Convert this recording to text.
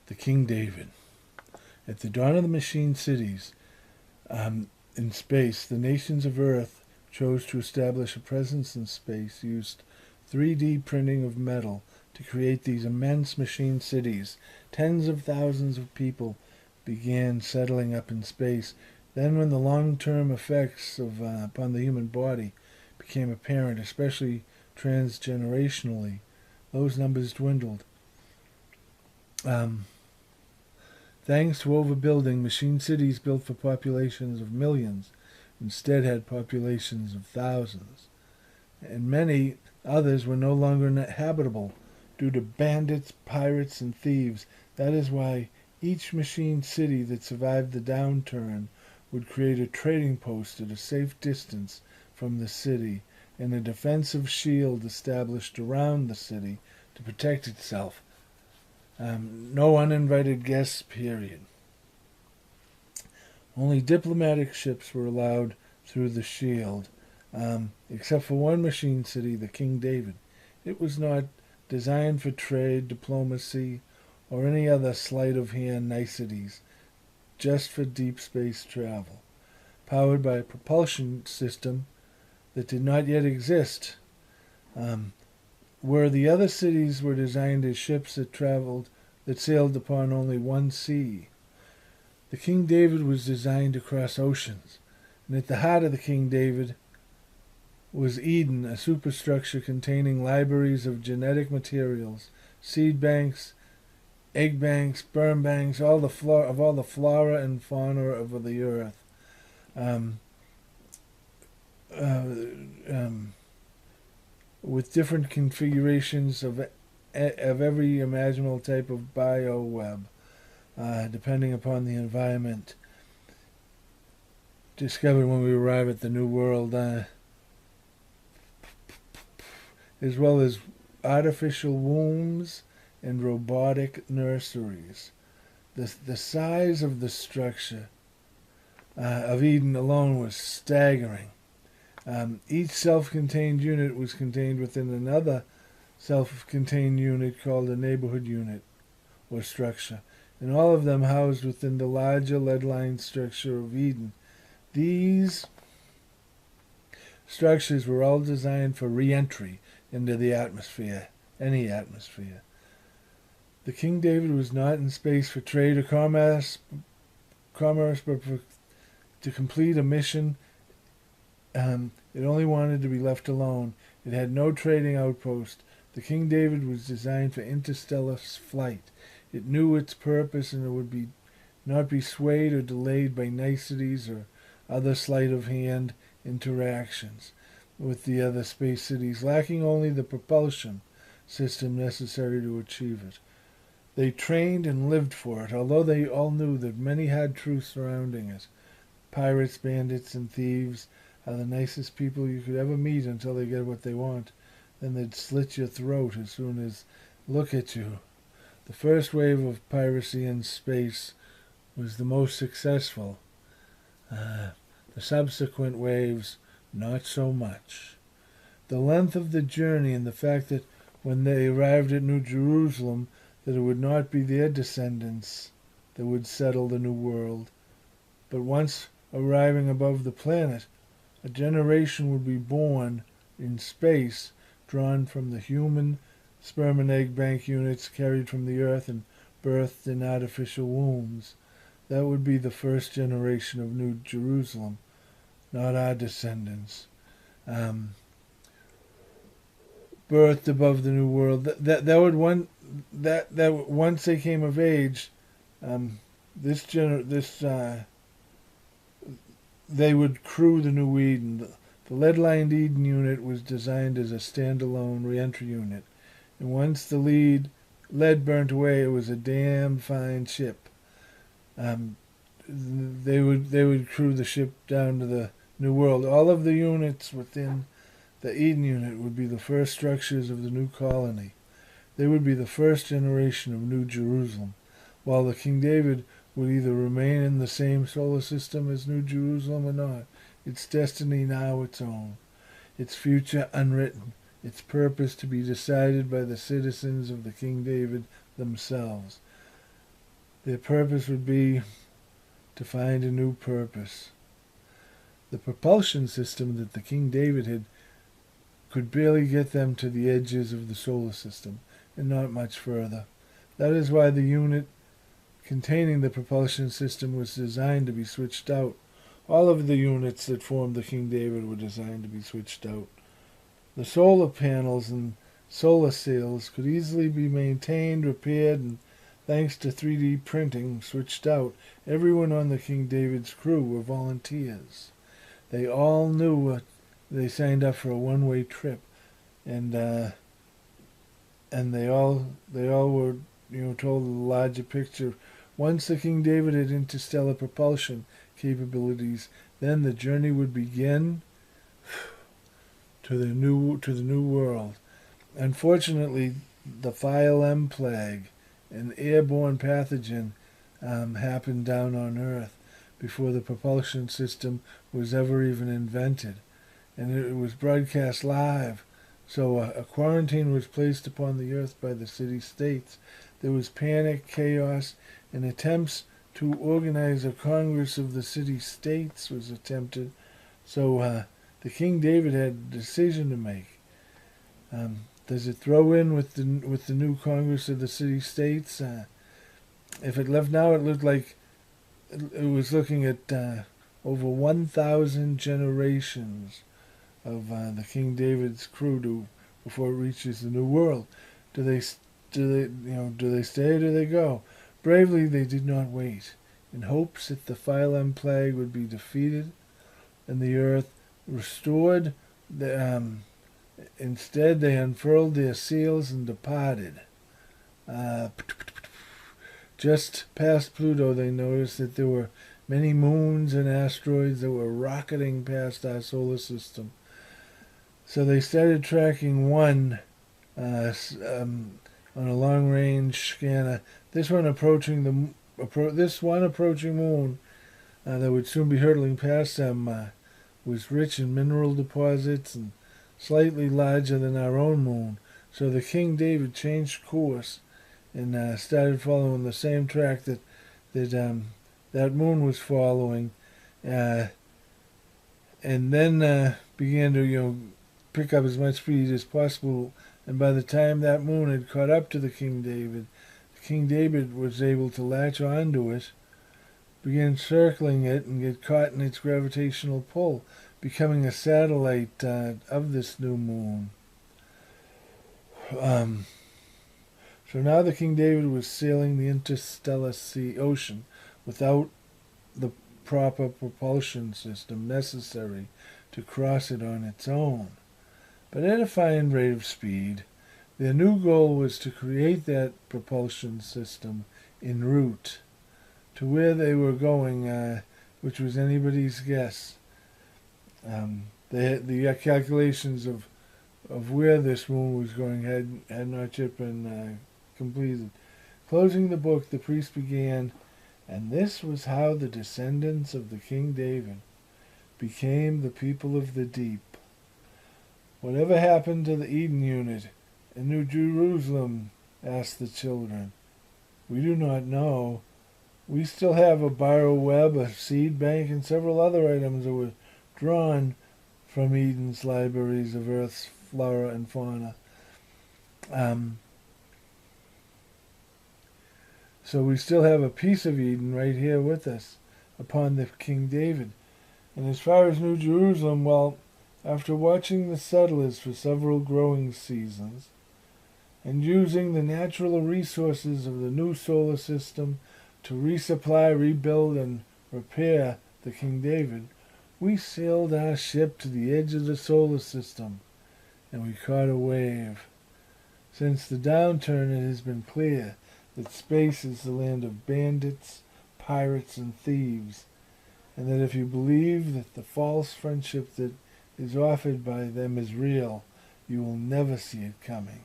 the King David. At the dawn of the machine cities in space, the nations of Earth chose to establish a presence in space, used 3D printing of metal to create these immense machine cities. Tens of thousands of people began settling up in space. Then when the long-term effects upon the human body became apparent, especially transgenerationally, those numbers dwindled. Thanks to overbuilding, machine cities built for populations of millions instead had populations of thousands. And many others were no longer habitable due to bandits, pirates, and thieves. That is why each machine city that survived the downturn would create a trading post at a safe distance from the city and a defensive shield established around the city to protect itself. No uninvited guests, period. Only diplomatic ships were allowed through the shield, except for one machine city, the King David. It was not designed for trade, diplomacy, or any other sleight-of-hand niceties, just for deep space travel. Powered by a propulsion system that did not yet exist, where the other cities were designed as ships that sailed upon only one sea. The King David was designed to cross oceans, and at the heart of the King David was Eden, a superstructure containing libraries of genetic materials, seed banks, egg banks, sperm banks, all the flora and fauna of the earth. With different configurations of every imaginable type of bioweb, depending upon the environment discovered when we arrive at the New World, as well as artificial wombs and robotic nurseries. The size of the structure of Eden alone was staggering. Each self-contained unit was contained within another self-contained unit called a neighborhood unit or structure, and all of them housed within the larger lead-lined structure of Eden. These structures were all designed for re-entry into the atmosphere, any atmosphere. The King David was not in space for trade or commerce, but to complete a mission. It only wanted to be left alone. It had no trading outpost. The King David was designed for interstellar flight. It knew its purpose, and it would not be swayed or delayed by niceties or other sleight-of-hand interactions with the other space cities, lacking only the propulsion system necessary to achieve it. They trained and lived for it, although they all knew that many hard truths surrounding it. Pirates, bandits, and thieves are the nicest people you could ever meet until they get what they want. Then they'd slit your throat as soon as look at you. The first wave of piracy in space was the most successful. The subsequent waves, not so much. The length of the journey and the fact that when they arrived at New Jerusalem, that it would not be their descendants that would settle the New World, but once arriving above the planet, a generation would be born in space, drawn from the human sperm and egg bank units carried from the Earth and birthed in artificial wombs. That would be the first generation of New Jerusalem, not our descendants. Birthed above the New World. That once they came of age, they would crew the New Eden. The lead-lined Eden unit was designed as a standalone re-entry unit, and once the lead burnt away, it was a damn fine ship. They would crew the ship down to the New World. All of the units within the Eden unit would be the first structures of the new colony. They would be the first generation of New Jerusalem, while the King David would either remain in the same solar system as New Jerusalem or not. Its destiny now its own, its future unwritten, its purpose to be decided by the citizens of the King David themselves. Their purpose would be to find a new purpose. The propulsion system that the King David had could barely get them to the edges of the solar system, and not much further. That is why the unit containing the propulsion system was designed to be switched out. All of the units that formed the King David were designed to be switched out. The solar panels and solar sails could easily be maintained, repaired, and thanks to 3D printing, switched out. Everyone on the King David's crew were volunteers. They all knew what they signed up for, a one-way trip, and they all were told the larger picture. Once the King David had interstellar propulsion capabilities, then the journey would begin to the new world. Unfortunately, the Phylum Plague, an airborne pathogen, happened down on Earth before the propulsion system was ever even invented, and it was broadcast live. So a quarantine was placed upon the Earth by the city-states. There was panic, chaos, and attempts to organize a Congress of the city-states was attempted. So the King David had a decision to make. Does it throw in with the new Congress of the city-states? If it left now, it looked like it was looking at over 1,000 generations of the King David's crew before it reaches the new world. Do they stay or do they go? Bravely, they did not wait, in hopes that the Phylum Plague would be defeated and the earth restored. Instead, they unfurled their sails and departed. Just past Pluto, they noticed that there were many moons and asteroids that were rocketing past our solar system. So they started tracking one on a long-range scanner. This one approaching moon that would soon be hurtling past them was rich in mineral deposits and slightly larger than our own moon. So the King David changed course and started following the same track that moon was following, and then began to pick up as much speed as possible. And by the time that moon had caught up to the King David was able to latch onto it, begin circling it, and get caught in its gravitational pull, becoming a satellite of this new moon. So now the King David was sailing the interstellar ocean without the proper propulsion system necessary to cross it on its own. But at a fine rate of speed, their new goal was to create that propulsion system en route to where they were going, which was anybody's guess. The calculations of where this moon was going had not yet been completed. Closing the book, the priest began, and this was how the descendants of the King David became the people of the deep. Whatever happened to the Eden unit in New Jerusalem? Asked the children. We do not know. We still have a spiral web, a seed bank, and several other items that were drawn from Eden's libraries of Earth's flora and fauna. So we still have a piece of Eden right here with us upon the King David. And as far as New Jerusalem, well, after watching the settlers for several growing seasons and using the natural resources of the new solar system to resupply, rebuild, and repair the King David, we sailed our ship to the edge of the solar system, and we caught a wave. Since the downturn, it has been clear that space is the land of bandits, pirates, and thieves, and that if you believe that the false friendship that is offered by them is real, you will never see it coming.